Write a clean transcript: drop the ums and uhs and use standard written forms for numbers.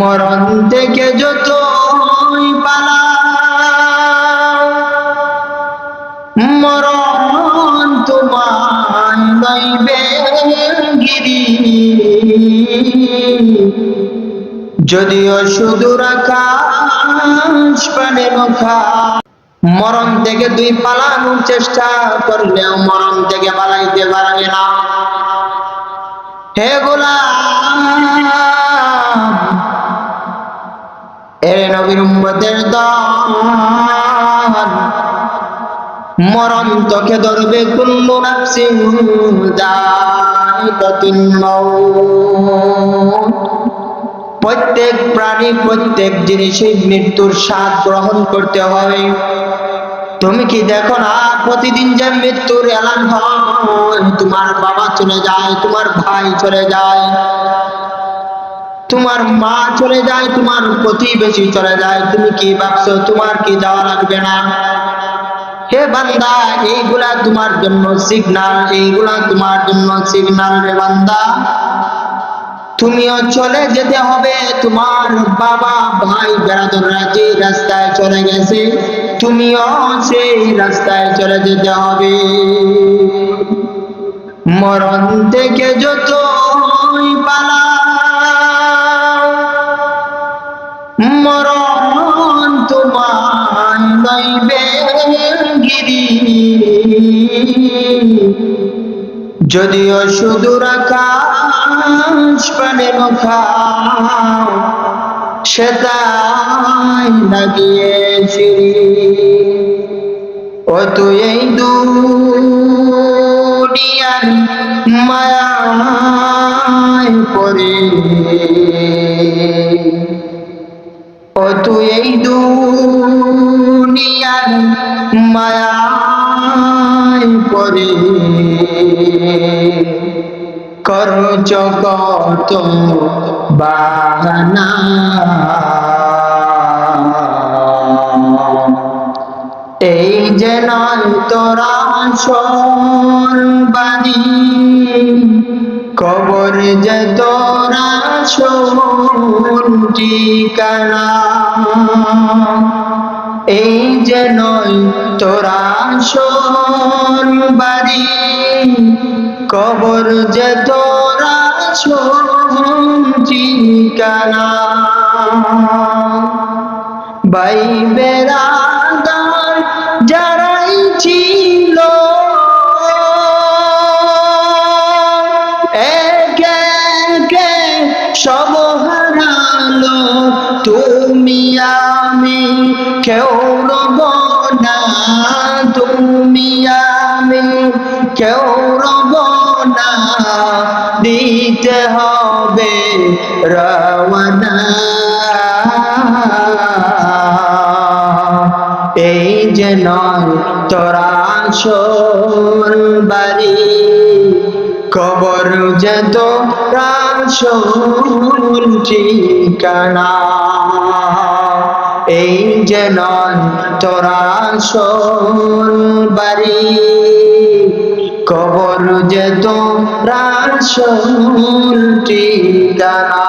মরণ থেকে যতই পালাও, মরণ তোমায় লইবে গিরি। যদিও সুদূর আকাশ পানে নৌকা, মরণ থেকে তুই পালানোর চেষ্টা করলেও মরণ থেকে পালাইতে পারবে না। হে গোলাম, এ নবীর উম্মতের দল, মরণ তোকে ধরবে। কুল্লু নাফসিন যায়িকাতুল মাউত, প্রত্যেক প্রাণী প্রত্যেক জিনিসের মৃত্যুর স্বাদ গ্রহণ করতে হবে। তুমি কি দেখো না প্রতিদিন যে মৃত্যুর এলান হয়? তোমার বাবা চলে যায়, তোমার ভাই চলে যায়, তোমার মা চলে যায়, তোমার প্রতিবেশী চলে যায়। তুমি কি ভাবছো তোমার কি যাওয়া লাগবে না? হে বান্দা, এইগুলা তোমার জন্য সিগন্যাল, এইগুলা তোমার জন্য সিগন্যাল রে বান্দা। তুমিও চলে যেতে হবে। তোমার বাবা ভাই বেরাদররা যে রাস্তায় চলে গেছে, তুমিও সেই রাস্তায় চলে যেতে হবে। মরণ থেকে যতই পালাও, মরণ তোমায় লইবে গিরি। যদিও সুদূর আকাশ পানে নৌকাও, সেটাই লাগিয়েছি। ও তুই এই দুনিয়ার মায়ায় পড়ে, ও তুই এই দুনিয়ার মায়ায় পড়ে করছ কত বাহানা। এই যে নয় তোরা আসল বাড়ি, কবর যে তোরা আসল ঠিকানা। এই যে নয় তোরা আসল বাড়ি, কবর যে তোরা আসল ঠিকানা। ভাই বেরাদার যারাই ছিল, একে একে সব হারালো। তুমি আমি কেউ রব না, তুমি আমি কেউ রব না, দিতে হবে রওনা। এই যে নয় তোরা আসল বাড়ি, কবর যে তোরা আসল ঠিকানা। এই যে নয় তোরা আসল বাড়ি, কবর যে তোরা আসল ঠিকানা।